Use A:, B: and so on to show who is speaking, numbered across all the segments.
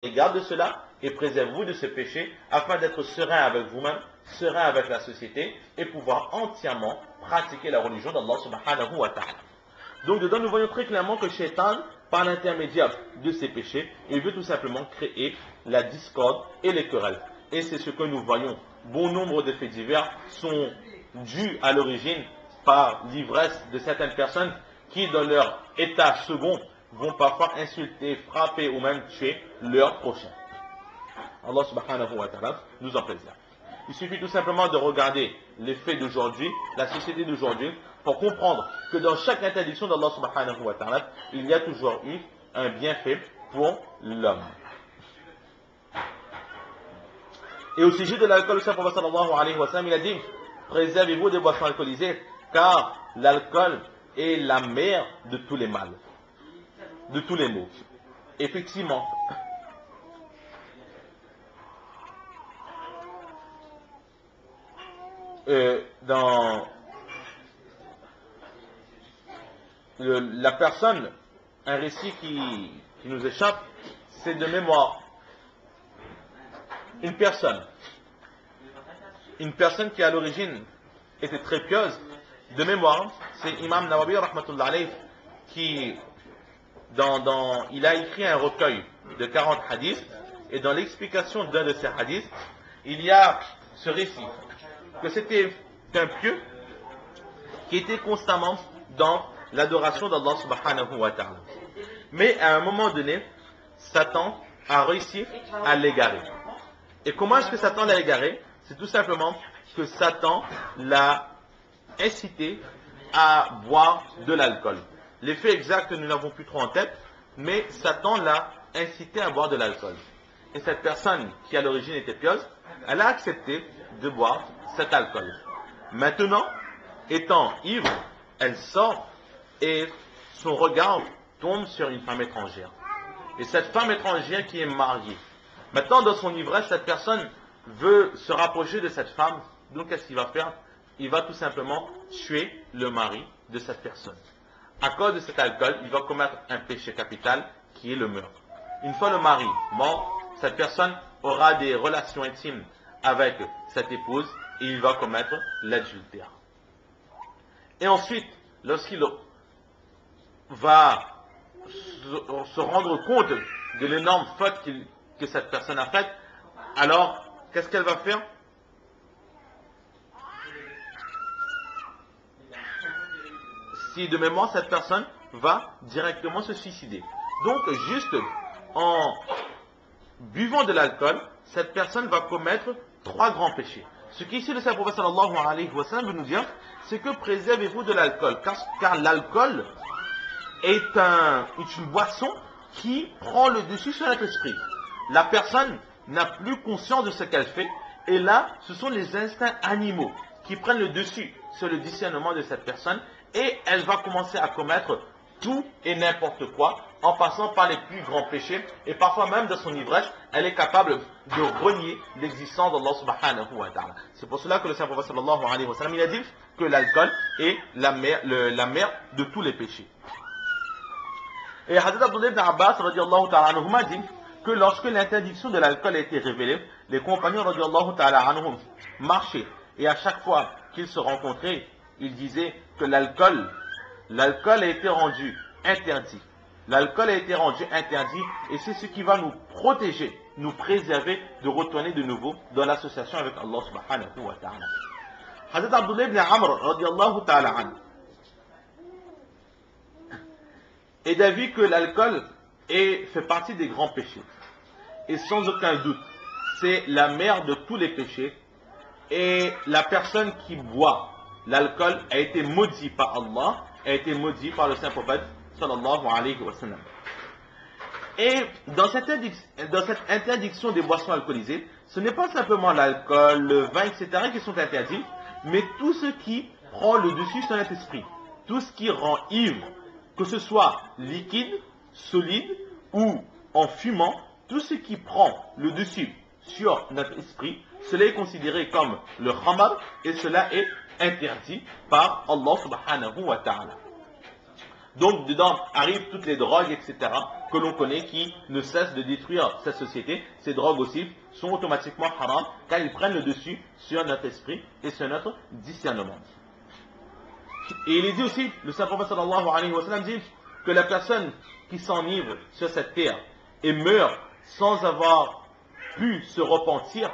A: égard de cela et préservez-vous de ce péché afin d'être serein avec vous-même, serein avec la société et pouvoir entièrement pratiquer la religion d'Allah subhanahu wa ta'ala. Donc dedans nous voyons très clairement que Shaitan, par l'intermédiaire de ses péchés, il veut tout simplement créer la discorde et les querelles. Et c'est ce que nous voyons. Bon nombre de faits divers sont dus à l'origine par l'ivresse de certaines personnes qui, dans leur état second, vont parfois insulter, frapper ou même tuer leur prochain. Allah subhanahu wa ta'ala nous en préserve. Il suffit tout simplement de regarder les faits d'aujourd'hui, la société d'aujourd'hui, pour comprendre que dans chaque interdiction d'Allah subhanahu wa ta'ala, il y a toujours eu un bienfait pour l'homme. Et au sujet de l'alcool, le prophète sallallahu alayhi wa sallam, il a dit, préservez-vous des boissons alcoolisées, car l'alcool est la mère de tous les mâles, de tous les maux. Effectivement, dans la personne, un récit qui nous échappe, c'est de mémoire. Une personne qui à l'origine était très pieuse, de mémoire, c'est Imam Nawawi rahmatullah alayh, qui il a écrit un recueil de 40 hadiths, et dans l'explication d'un de ces hadiths, il y a ce récit, que c'était un pieux qui était constamment dans l'adoration d'Allah subhanahu wa ta'ala. Mais à un moment donné, Satan a réussi à l'égarer. Et comment est-ce que Satan l'a égaré? C'est tout simplement que Satan l'a incité à boire de l'alcool. Les faits exacts, nous n'avons plus trop en tête, mais Satan l'a incité à boire de l'alcool. Et cette personne qui à l'origine était pieuse, elle a accepté de boire cet alcool. Maintenant, étant ivre, elle sort et son regard tombe sur une femme étrangère. Et cette femme étrangère qui est mariée. Maintenant, dans son ivresse, cette personne veut se rapprocher de cette femme. Donc, qu'est-ce qu'il va faire? Il va tout simplement tuer le mari de cette personne. À cause de cet alcool, il va commettre un péché capital qui est le meurtre. Une fois le mari mort, cette personne aura des relations intimes avec cette épouse et il va commettre l'adultère. Et ensuite, lorsqu'il va se rendre compte de l'énorme faute que cette personne a faite, alors qu'est-ce qu'elle va faire? Si de mémoire, cette personne va directement se suicider. Donc, juste en buvant de l'alcool, cette personne va commettre 3 grands péchés. Ce qu'ici le Saint-Prophète sallallahu alayhi wa sallam veut nous dire, c'est que préservez-vous de l'alcool, car l'alcool est une boisson qui prend le dessus sur notre esprit. La personne n'a plus conscience de ce qu'elle fait, et là, ce sont les instincts animaux qui prennent le dessus sur le discernement de cette personne, et elle va commencer à commettre tout et n'importe quoi, en passant par les plus grands péchés, et parfois même dans son ivresse, elle est capable de renier l'existence d'Allah subhanahu wa ta'ala. C'est pour cela que le Saint-Prophète sallallahu alayhi wa sallam, il a dit que l'alcool est la mère de tous les péchés. Et Hadith Abdullah ibn Abbas radiallahu ta'ala anhuma dit que lorsque l'interdiction de l'alcool a été révélée, les compagnons radiallahu ta'ala anhum marchaient, et à chaque fois qu'ils se rencontraient, ils disaient que l'alcool a été rendu interdit. L'alcool a été rendu interdit et c'est ce qui va nous protéger, nous préserver de retourner de nouveau dans l'association avec Allah subhanahu wa ta'ala. Hazrat Abdullah ibn Amr radiallahu ta'ala anhu est d'avis que l'alcool fait partie des grands péchés. Et sans aucun doute, c'est la mère de tous les péchés. Et la personne qui boit l'alcool a été maudit par Allah, a été maudit par le Saint-Prophète sallallahu alayhi wa sallam. Et dans cette interdiction des boissons alcoolisées, ce n'est pas simplement l'alcool, le vin, etc. qui sont interdits, mais tout ce qui prend le dessus sur notre esprit, tout ce qui rend ivre, que ce soit liquide, solide ou en fumant, tout ce qui prend le dessus sur notre esprit, cela est considéré comme le khamar et cela est interdit par Allah subhanahu wa ta'ala. Donc dedans arrivent toutes les drogues, etc., que l'on connaît, qui ne cessent de détruire cette société. Ces drogues aussi sont automatiquement haram, car ils prennent le dessus sur notre esprit et sur notre discernement. Et il est dit aussi, le Saint-Prophète sallallahu alayhi wa sallam dit que la personne qui s'enivre sur cette terre et meurt sans avoir pu se repentir,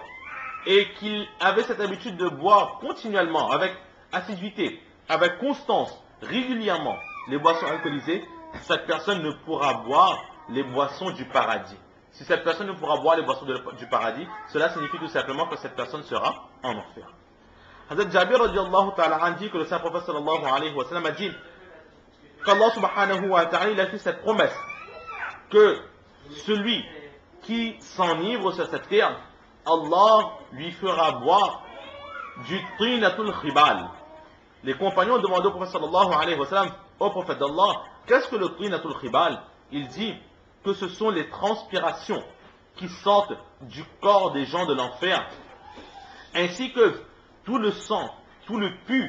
A: et qu'il avait cette habitude de boire continuellement, avec assiduité, avec constance, régulièrement, les boissons alcoolisées, cette personne ne pourra boire les boissons du paradis. Si cette personne ne pourra boire les boissons du paradis, cela signifie tout simplement que cette personne sera en enfer. Hazrat Jabir radiallahu ta'ala dit que le Saint-Prophète sallallahu alayhi wa sallam a dit qu'Allah subhanahu wa ta'ala il a fait cette promesse que celui qui s'enivre sur cette terre, Allah lui fera boire du trinatul khibal. Les compagnons demandent au prophète sallallahu alayhi wa sallam, au prophète d'Allah, qu'est-ce que le trinatul khibal? Il dit que ce sont les transpirations qui sortent du corps des gens de l'enfer, ainsi que tout le sang, tout le pu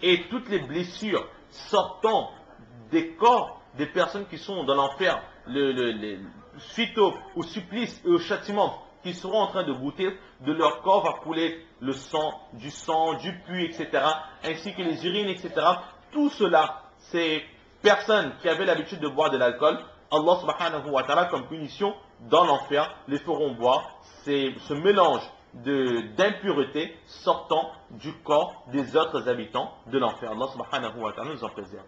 A: et toutes les blessures sortant des corps des personnes qui sont dans l'enfer, suite au supplice et au châtiment qu'ils seront en train de goûter, de leur corps va couler le sang, du pu, etc., ainsi que les urines, etc. Tout cela, ces personnes qui avaient l'habitude de boire de l'alcool, Allah subhanahu wa ta'ala, comme punition, dans l'enfer, les feront boire ce mélange d'impureté sortant du corps des autres habitants de l'enfer. Allah subhanahu wa ta'ala nous en préserve.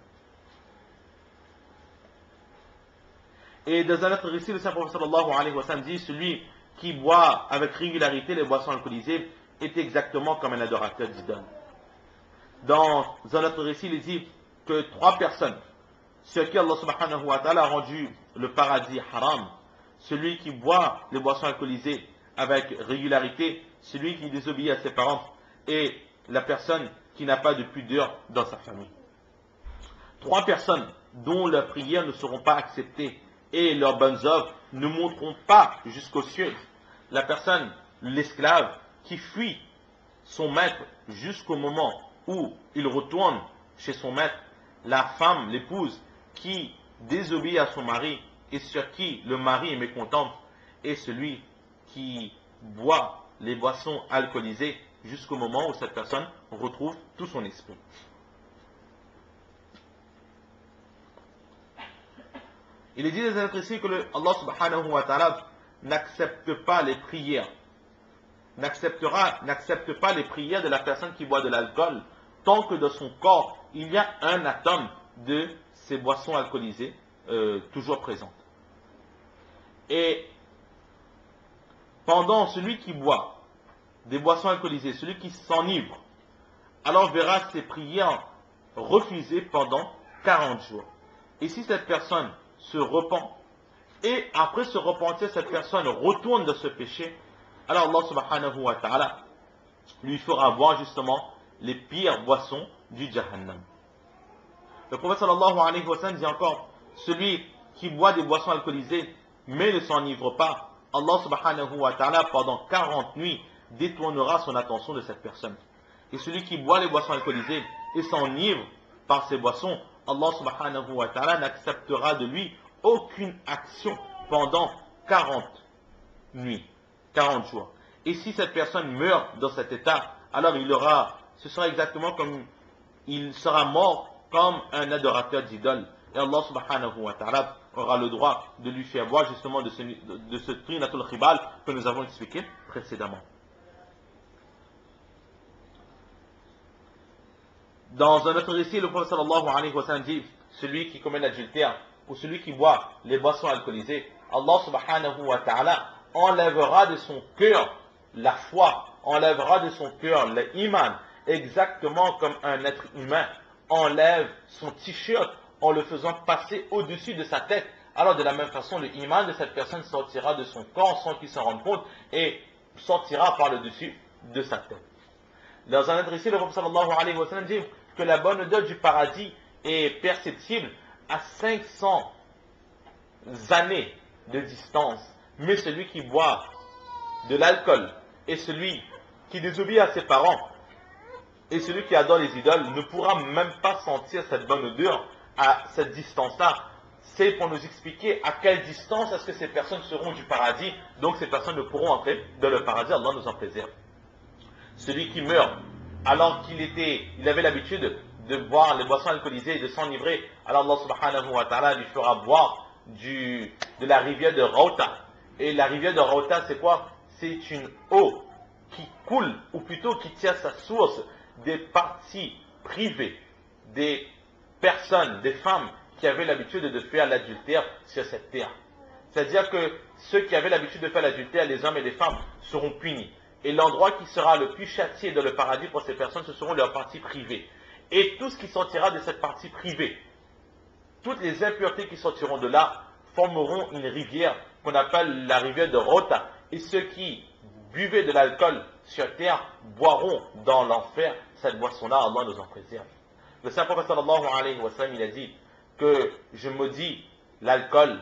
A: Et dans un autre récit, le Saint-Prophète sallallahu alayhi wa sallam dit, celui qui boit avec régularité les boissons alcoolisées est exactement comme un adorateur d'idole. Dans un autre récit, il dit que 3 personnes, sur qui Allah subhanahu wa ta'ala a rendu le paradis haram, celui qui boit les boissons alcoolisées avec régularité, celui qui désobéit à ses parents et la personne qui n'a pas de pudeur dans sa famille. 3 personnes dont leurs prières ne seront pas acceptées et leurs bonnes œuvres ne monteront pas jusqu'aux cieux. La personne, l'esclave, qui fuit son maître jusqu'au moment où il retourne chez son maître. La femme, l'épouse, qui désobéit à son mari et sur qui le mari est mécontent. Et celui qui boit les boissons alcoolisées jusqu'au moment où cette personne retrouve tout son esprit. Il est dit dans un autre récit que Allah subhanahu wa ta'ala n'accepte pas les prières. N'accepte pas les prières de la personne qui boit de l'alcool tant que dans son corps il y a un atome de ces boissons alcoolisées toujours présentes. Et pendant celui qui boit des boissons alcoolisées, celui qui s'enivre, alors verra ses prières refusées pendant 40 jours. Et si cette personne se repent, et après se repentir, cette personne retourne de ce péché, alors Allah subhanahu wa ta'ala lui fera boire justement les pires boissons du Jahannam. Le prophète sallallahu alayhi wa sallam dit encore, celui qui boit des boissons alcoolisées mais ne s'enivre pas, Allah subhanahu wa ta'ala pendant 40 nuits détournera son attention de cette personne. Et celui qui boit les boissons alcoolisées et s'enivre par ces boissons, Allah subhanahu wa ta'ala n'acceptera de lui aucune action pendant 40 nuits, 40 jours. Et si cette personne meurt dans cet état, alors ce sera exactement comme, il sera mort comme un adorateur d'idole. Et Allah subhanahu wa ta'ala aura le droit de lui faire boire justement de ce trinatul khibal que nous avons expliqué précédemment. Dans un autre récit, le prophète sallallahu alayhi wa sallam dit, celui qui commet l'adultère ou celui qui boit les boissons alcoolisées, Allah subhanahu wa ta'ala enlèvera de son cœur la foi, enlèvera de son cœur l'iman, exactement comme un être humain enlève son t-shirt en le faisant passer au-dessus de sa tête. Alors de la même façon, le iman de cette personne sortira de son corps sans qu'il s'en rende compte et sortira par le dessus de sa tête. Dans un autre récit, le prophète sallallahu alayhi wa sallam dit que la bonne odeur du paradis est perceptible à 500 années de distance. Mais celui qui boit de l'alcool et celui qui désobéit à ses parents et celui qui adore les idoles ne pourra même pas sentir cette bonne odeur à cette distance-là, c'est pour nous expliquer à quelle distance est-ce que ces personnes seront du paradis. Donc ces personnes ne pourront entrer dans le paradis, Allah nous en préserve. Celui qui meurt alors il avait l'habitude de boire les boissons alcoolisées et de s'enivrer, alors Allah subhanahu wa ta'ala lui fera boire de la rivière de Rauta. Et la rivière de Rauta, c'est quoi? C'est une eau qui coule, ou plutôt qui tire sa source des parties privées des personnes, des femmes qui avaient l'habitude de faire l'adultère sur cette terre. C'est-à-dire que ceux qui avaient l'habitude de faire l'adultère, les hommes et les femmes, seront punis. Et l'endroit qui sera le plus châtié dans le paradis pour ces personnes, ce seront leurs parties privées. Et tout ce qui sortira de cette partie privée, toutes les impuretés qui sortiront de là, formeront une rivière qu'on appelle la rivière de Rota. Et ceux qui buvaient de l'alcool sur terre boiront dans l'enfer cette boisson-là. Allah nous en préserve. Le Saint Prophète sallallahu alayhi wa sallam, il a dit que je maudis l'alcool,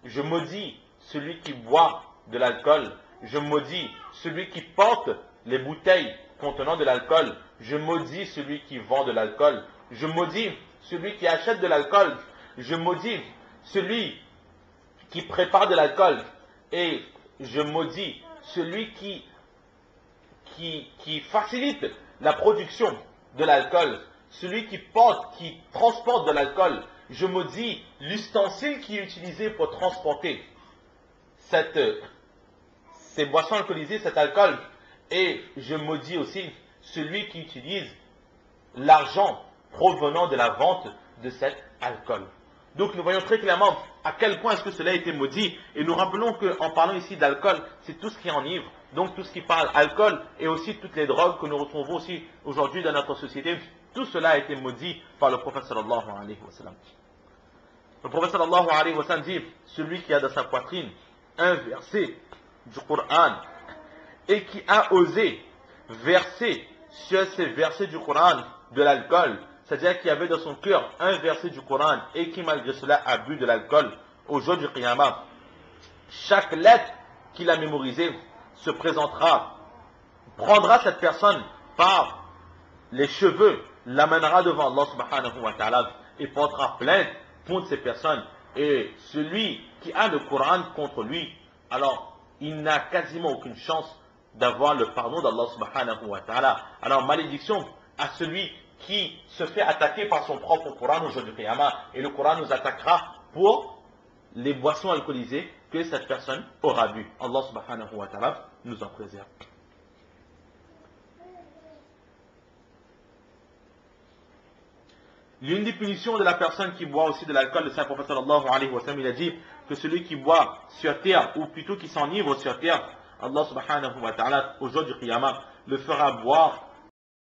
A: je maudis celui qui boit de l'alcool, je maudis celui qui porte les bouteilles contenant de l'alcool, je maudis celui qui vend de l'alcool, je maudis celui qui achète de l'alcool, je maudis celui qui prépare de l'alcool, et je maudis celui qui facilite la production de l'alcool, celui qui transporte de l'alcool. Je maudis l'ustensile qui est utilisé pour transporter ces boissons alcoolisées, cet alcool. Et je maudis aussi celui qui utilise l'argent provenant de la vente de cet alcool. Donc nous voyons très clairement à quel point est-ce que cela a été maudit. Et nous rappelons qu'en parlant ici d'alcool, c'est tout ce qui enivre. Donc tout ce qui parle alcool et aussi toutes les drogues que nous retrouvons aussi aujourd'hui dans notre société. Tout cela a été maudit par le prophète sallallahu alayhi wa sallam. Le prophète sallallahu alayhi wa sallam dit, celui qui a dans sa poitrine un verset du Coran et qui a osé verser sur ces versets du Coran de l'alcool, c'est-à-dire qu'il y avait dans son cœur un verset du Coran et qui malgré cela a bu de l'alcool, au jour du Qiyamah, chaque lettre qu'il a mémorisée se présentera, prendra cette personne par les cheveux, l'amènera devant Allah subhanahu wa ta'ala et portera plainte contre ces personnes. Et celui qui a le Coran contre lui, alors il n'a quasiment aucune chance d'avoir le pardon d'Allah subhanahu wa ta'ala. Alors malédiction à celui qui se fait attaquer par son propre Coran au jour du Qiyamah. Et le Coran nous attaquera pour les boissons alcoolisées que cette personne aura bu. Allah subhanahu wa ta'ala nous en préserve. L'une des punitions de la personne qui boit aussi de l'alcool, le Saint Prophète sallallahu alayhi wa sallam, il a dit que celui qui boit sur terre, ou plutôt qui s'enivre sur terre, Allah subhanahu wa ta'ala, au jour du Qiyamah, le fera boire